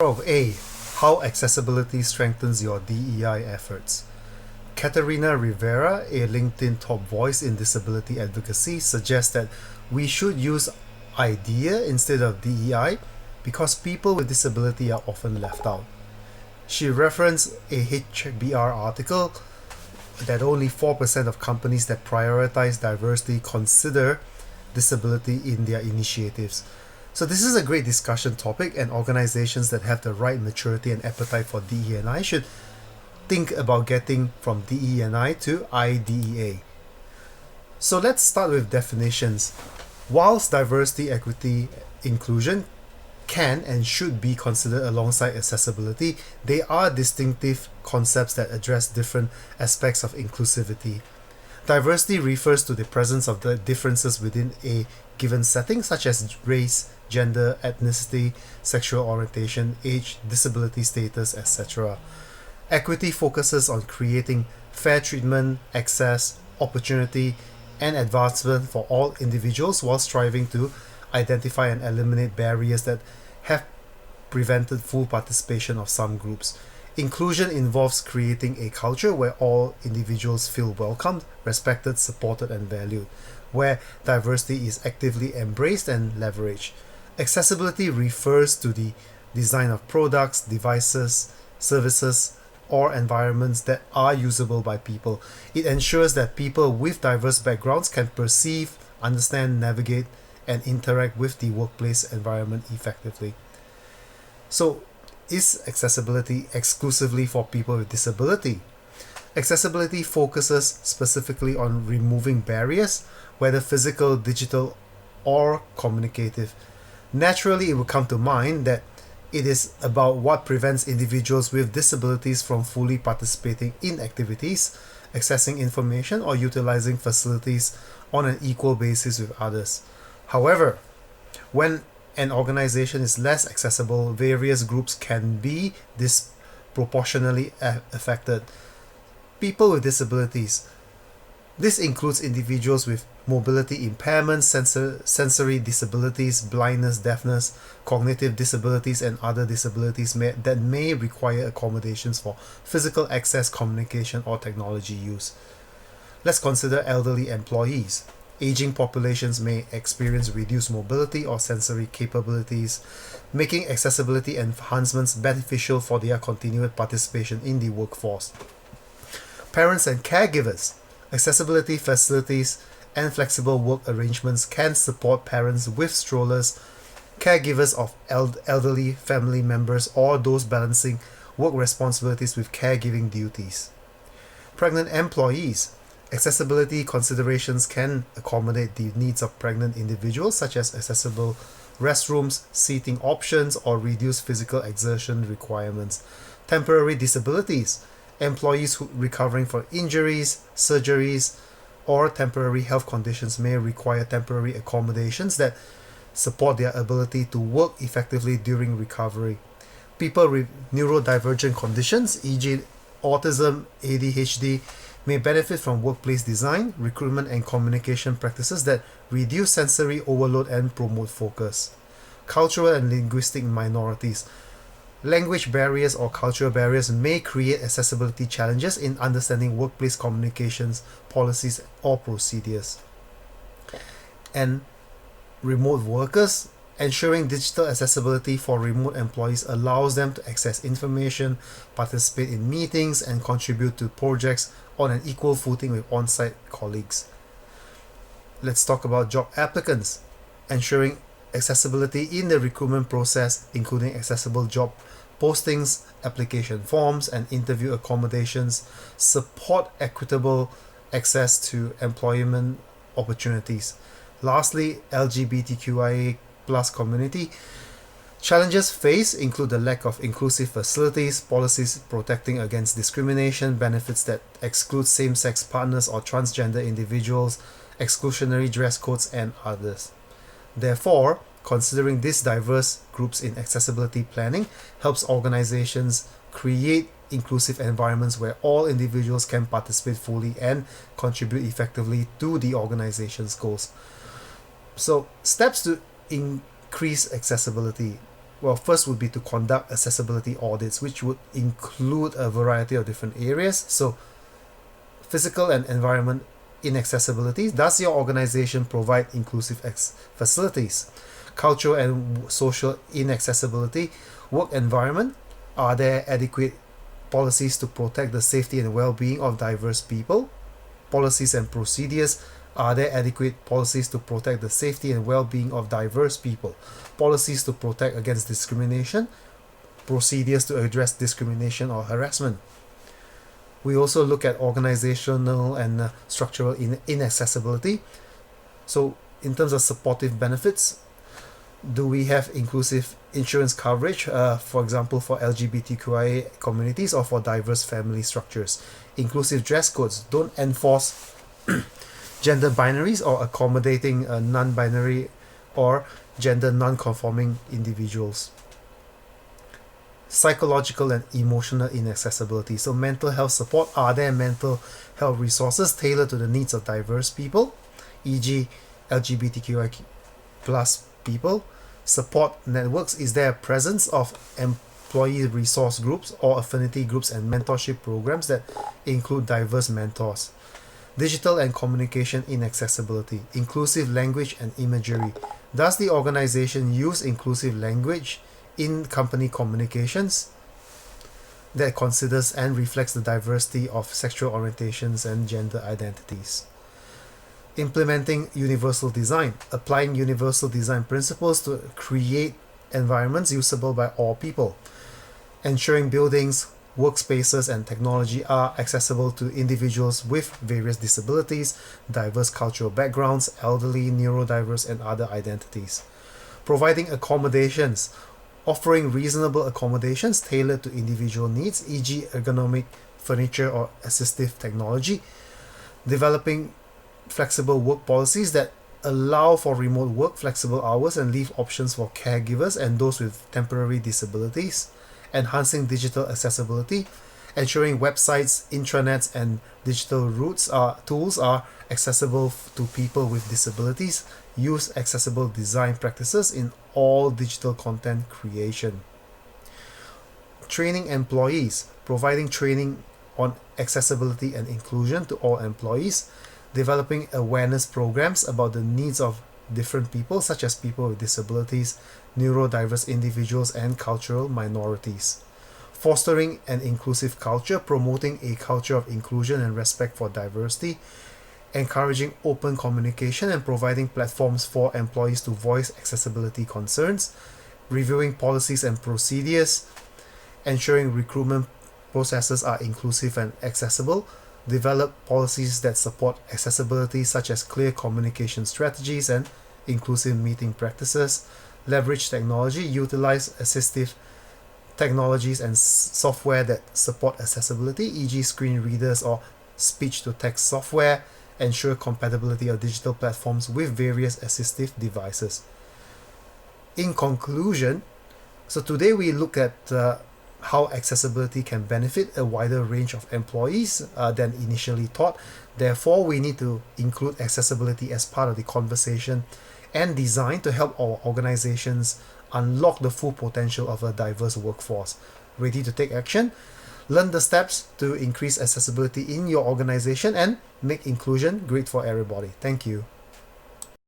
of A. How accessibility strengthens your DEI efforts. Katerina Rivera, a LinkedIn top voice in disability advocacy, suggests that we should use IDEA instead of DEI because people with disability are often left out. She referenced a HBR article that only 4% of companies that prioritize diversity consider disability in their initiatives. So this is a great discussion topic, and organizations that have the right maturity and appetite for DE&I should think about getting from DE&I to IDEA. So let's start with definitions. Whilst diversity, equity, inclusion can and should be considered alongside accessibility, they are distinctive concepts that address different aspects of inclusivity. Diversity refers to the presence of the differences within a given setting, such as race, gender, ethnicity, sexual orientation, age, disability status, etc. Equity focuses on creating fair treatment, access, opportunity, and advancement for all individuals while striving to identify and eliminate barriers that have prevented full participation of some groups. Inclusion involves creating a culture where all individuals feel welcomed, respected, supported, and valued, where diversity is actively embraced and leveraged. Accessibility refers to the design of products, devices, services, or environments that are usable by people. It ensures that people with diverse backgrounds can perceive, understand, navigate, and interact with the workplace environment effectively. So, is accessibility exclusively for people with disability? Accessibility focuses specifically on removing barriers, whether physical, digital, or communicative. Naturally, it will come to mind that it is about what prevents individuals with disabilities from fully participating in activities, accessing information, or utilizing facilities on an equal basis with others. However, when an organization is less accessible, various groups can be disproportionately affected. People with disabilities. This includes individuals with mobility impairments, sensory disabilities, blindness, deafness, cognitive disabilities, and other disabilities that may require accommodations for physical access, communication, or technology use. Let's consider elderly employees. Aging populations may experience reduced mobility or sensory capabilities, making accessibility enhancements beneficial for their continued participation in the workforce. Parents and caregivers. Accessibility facilities and flexible work arrangements can support parents with strollers, caregivers of elderly family members, or those balancing work responsibilities with caregiving duties. Pregnant employees. Accessibility considerations can accommodate the needs of pregnant individuals, such as accessible restrooms, seating options, or reduced physical exertion requirements. Temporary disabilities. Employees recovering from injuries, surgeries, or temporary health conditions may require temporary accommodations that support their ability to work effectively during recovery. People with neurodivergent conditions, e.g., autism, ADHD, may benefit from workplace design, recruitment, and communication practices that reduce sensory overload and promote focus. Cultural and linguistic minorities. Language barriers or cultural barriers may create accessibility challenges in understanding workplace communications, policies, or procedures. And remote workers. Ensuring digital accessibility for remote employees allows them to access information, participate in meetings, and contribute to projects on an equal footing with on-site colleagues. Let's talk about job applicants. Ensuring accessibility in the recruitment process, including accessible job postings, application forms, and interview accommodations, support equitable access to employment opportunities. Lastly, LGBTQIA plus community. Challenges faced include the lack of inclusive facilities, policies protecting against discrimination, benefits that exclude same-sex partners or transgender individuals, exclusionary dress codes, and others. Therefore, considering these diverse groups in accessibility planning helps organizations create inclusive environments where all individuals can participate fully and contribute effectively to the organization's goals. So, steps to increase accessibility. Well, first would be to conduct accessibility audits, which would include a variety of different areas. So, physical and environment inaccessibility. Does your organization provide inclusive facilities? Cultural and social inaccessibility. Work environment. Are there adequate policies to protect the safety and well-being of diverse people? Policies and procedures. Are there adequate policies to protect the safety and well-being of diverse people? Policies to protect against discrimination. Procedures to address discrimination or harassment. We also look at organizational and structural inaccessibility. So in terms of supportive benefits, do we have inclusive insurance coverage, for example, for LGBTQIA communities or for diverse family structures? Inclusive dress codes. Don't enforce gender binaries or accommodating non-binary or gender non-conforming individuals. Psychological and emotional inaccessibility. So mental health support. Are there mental health resources tailored to the needs of diverse people, e.g. LGBTQI plus people? Support networks. Is there a presence of employee resource groups or affinity groups and mentorship programs that include diverse mentors? Digital and communication inaccessibility. Inclusive language and imagery. Does the organization use inclusive language in company communications that considers and reflects the diversity of sexual orientations and gender identities? Implementing universal design. Applying universal design principles to create environments usable by all people. Ensuring buildings, workspaces, and technology are accessible to individuals with various disabilities, diverse cultural backgrounds, elderly, neurodiverse, and other identities. Providing accommodations. Offering reasonable accommodations tailored to individual needs, e.g. ergonomic furniture or assistive technology. Developing flexible work policies that allow for remote work, flexible hours, and leave options for caregivers and those with temporary disabilities. Enhancing digital accessibility. Ensuring websites, intranets, and digital tools are accessible to people with disabilities. Use accessible design practices in all digital content creation. Training employees. Providing training on accessibility and inclusion to all employees. Developing awareness programs about the needs of different people, such as people with disabilities, neurodiverse individuals, and cultural minorities. Fostering an inclusive culture, promoting a culture of inclusion and respect for diversity. Encouraging open communication and providing platforms for employees to voice accessibility concerns. Reviewing policies and procedures. Ensuring recruitment processes are inclusive and accessible. Develop policies that support accessibility, such as clear communication strategies and inclusive meeting practices. Leverage technology. Utilize assistive technologies and software that support accessibility, e.g. screen readers or speech-to-text software. Ensure compatibility of digital platforms with various assistive devices. In conclusion, so today we look at how accessibility can benefit a wider range of employees than initially thought. Therefore, we need to include accessibility as part of the conversation and design to help our organizations unlock the full potential of a diverse workforce. Ready to take action? Learn the steps to increase accessibility in your organization and make inclusion great for everybody. Thank you.